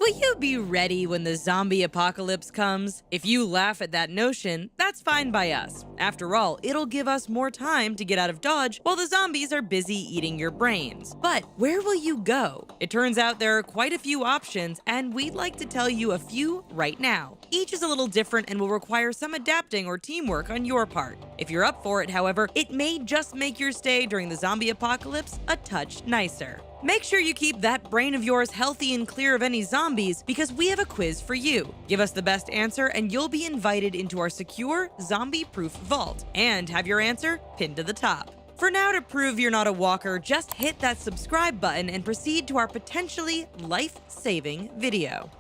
Will you be ready when the zombie apocalypse comes? If you laugh at that notion, that's fine by us. After all, it'll give us more time to get out of Dodge while the zombies are busy eating your brains. But where will you go? It turns out there are quite a few options, and we'd like to tell you a few right now. Each is a little different and will require some adapting or teamwork on your part. If you're up for it, however, it may just make your stay during the zombie apocalypse a touch nicer. Make sure you keep that brain of yours healthy and clear of any zombies because we have a quiz for you. Give us the best answer and you'll be invited into our secure, zombie-proof vault and have your answer pinned to the top. For now, to prove you're not a walker, just hit that subscribe button and proceed to our potentially life-saving video.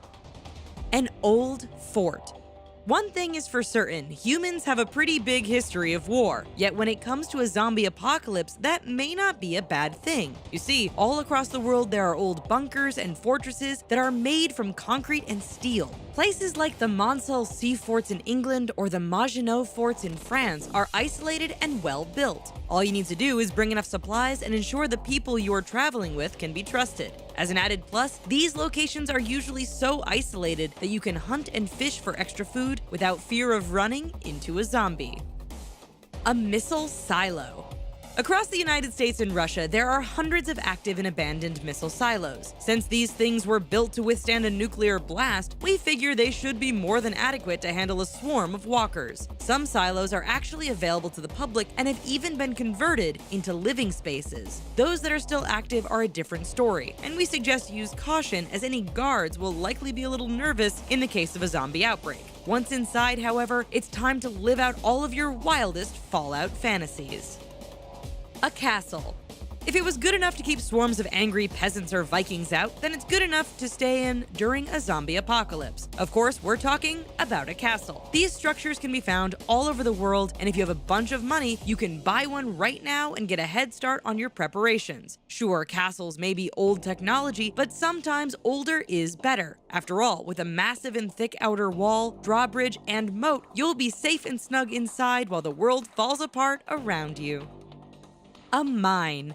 An old fort. One thing is for certain, humans have a pretty big history of war, yet when it comes to a zombie apocalypse, that may not be a bad thing. You see, all across the world there are old bunkers and fortresses that are made from concrete and steel. Places like the Montceau Sea Forts in England or the Maginot Forts in France are isolated and well built. All you need to do is bring enough supplies and ensure the people you are traveling with can be trusted. As an added plus, these locations are usually so isolated that you can hunt and fish for extra food without fear of running into a zombie. A missile silo. Across the United States and Russia, there are hundreds of active and abandoned missile silos. Since these things were built to withstand a nuclear blast, we figure they should be more than adequate to handle a swarm of walkers. Some silos are actually available to the public and have even been converted into living spaces. Those that are still active are a different story, and we suggest use caution as any guards will likely be a little nervous in the case of a zombie outbreak. Once inside, however, it's time to live out all of your wildest Fallout fantasies. A castle. If it was good enough to keep swarms of angry peasants or Vikings out, then it's good enough to stay in during a zombie apocalypse. Of course, we're talking about a castle. These structures can be found all over the world, and if you have a bunch of money, you can buy one right now and get a head start on your preparations. Sure, castles may be old technology, but sometimes older is better. After all, with a massive and thick outer wall, drawbridge, and moat, you'll be safe and snug inside while the world falls apart around you. A mine.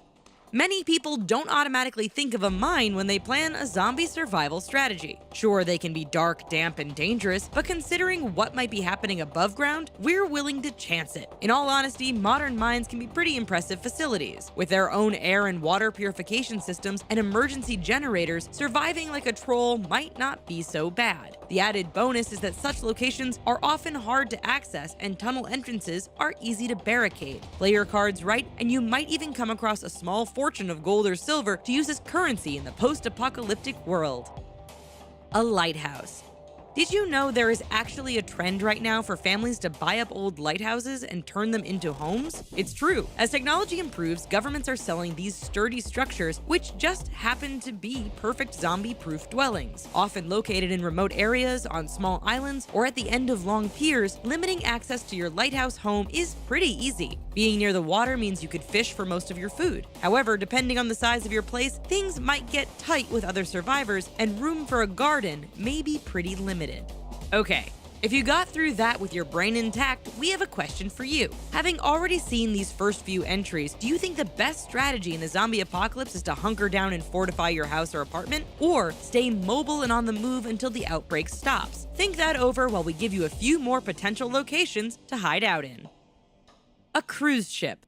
Many people don't automatically think of a mine when they plan a zombie survival strategy. Sure, they can be dark, damp, and dangerous, but considering what might be happening above ground, we're willing to chance it. In all honesty, modern mines can be pretty impressive facilities. With their own air and water purification systems and emergency generators, surviving like a troll might not be so bad. The added bonus is that such locations are often hard to access and tunnel entrances are easy to barricade. Play your cards right, and you might even come across a small fortune of gold or silver to use as currency in the post-apocalyptic world. A lighthouse. Did you know there is actually a trend right now for families to buy up old lighthouses and turn them into homes? It's true. As technology improves, governments are selling these sturdy structures, which just happen to be perfect zombie-proof dwellings. Often located in remote areas, on small islands, or at the end of long piers, limiting access to your lighthouse home is pretty easy. Being near the water means you could fish for most of your food. However, depending on the size of your place, things might get tight with other survivors, and room for a garden may be pretty limited. Okay, if you got through that with your brain intact, we have a question for you. Having already seen these first few entries, do you think the best strategy in the zombie apocalypse is to hunker down and fortify your house or apartment, or stay mobile and on the move until the outbreak stops? Think that over while we give you a few more potential locations to hide out in. A cruise ship.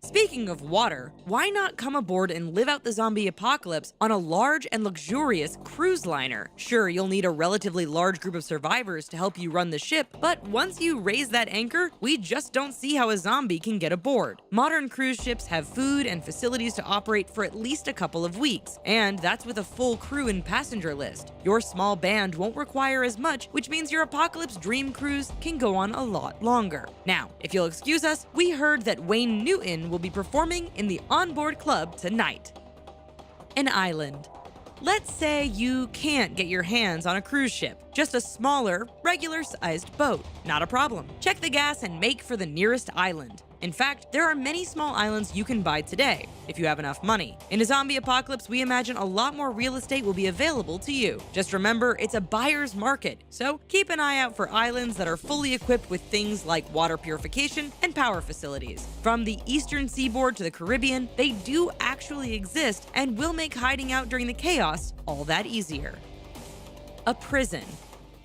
Speaking of water, why not come aboard and live out the zombie apocalypse on a large and luxurious cruise liner? Sure, you'll need a relatively large group of survivors to help you run the ship, but once you raise that anchor, we just don't see how a zombie can get aboard. Modern cruise ships have food and facilities to operate for at least a couple of weeks, and that's with a full crew and passenger list. Your small band won't require as much, which means your apocalypse dream cruise can go on a lot longer. Now, if you'll excuse us, we heard that Wayne Newton will be performing in the Onboard Club tonight. An island. Let's say you can't get your hands on a cruise ship, just a smaller, regular-sized boat. Not a problem. Check the gas and make for the nearest island. In fact, there are many small islands you can buy today, if you have enough money. In a zombie apocalypse, we imagine a lot more real estate will be available to you. Just remember, it's a buyer's market, so keep an eye out for islands that are fully equipped with things like water purification and power facilities. From the eastern seaboard to the Caribbean, they do actually exist and will make hiding out during the chaos all that easier. A prison.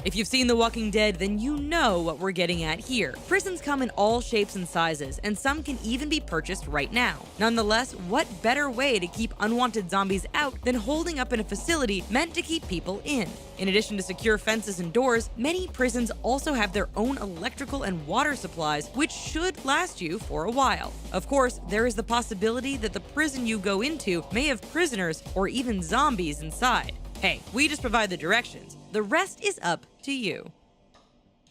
If you've seen The Walking Dead, then you know what we're getting at here. Prisons come in all shapes and sizes, and some can even be purchased right now. Nonetheless, what better way to keep unwanted zombies out than holding up in a facility meant to keep people in? In addition to secure fences and doors, many prisons also have their own electrical and water supplies, which should last you for a while. Of course, there is the possibility that the prison you go into may have prisoners or even zombies inside. Hey, we just provide the directions. The rest is up to you.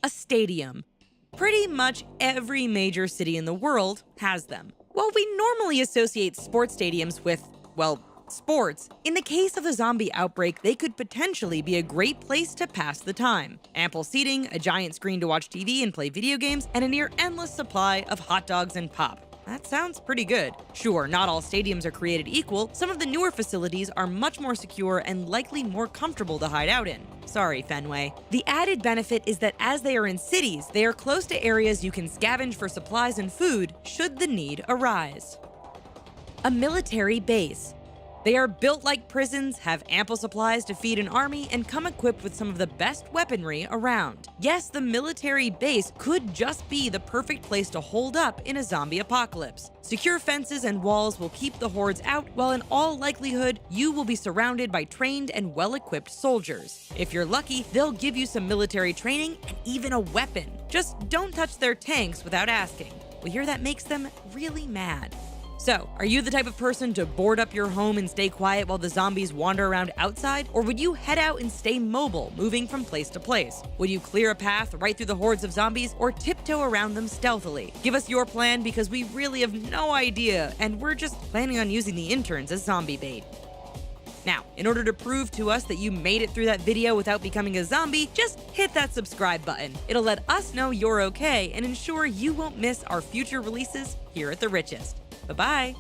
A stadium. Pretty much every major city in the world has them. While we normally associate sports stadiums with, well, sports, in the case of a zombie outbreak, they could potentially be a great place to pass the time. Ample seating, a giant screen to watch TV and play video games, and a near endless supply of hot dogs and pop. That sounds pretty good. Sure, not all stadiums are created equal. Some of the newer facilities are much more secure and likely more comfortable to hide out in. Sorry, Fenway. The added benefit is that as they are in cities, they are close to areas you can scavenge for supplies and food should the need arise. A military base. They are built like prisons, have ample supplies to feed an army, and come equipped with some of the best weaponry around. Yes, the military base could just be the perfect place to hold up in a zombie apocalypse. Secure fences and walls will keep the hordes out, while in all likelihood, you will be surrounded by trained and well-equipped soldiers. If you're lucky, they'll give you some military training and even a weapon. Just don't touch their tanks without asking. We hear that makes them really mad. So, are you the type of person to board up your home and stay quiet while the zombies wander around outside? Or would you head out and stay mobile, moving from place to place? Would you clear a path right through the hordes of zombies or tiptoe around them stealthily? Give us your plan because we really have no idea, and we're just planning on using the interns as zombie bait. Now, in order to prove to us that you made it through that video without becoming a zombie, just hit that subscribe button. It'll let us know you're okay and ensure you won't miss our future releases here at The Richest. Bye-bye.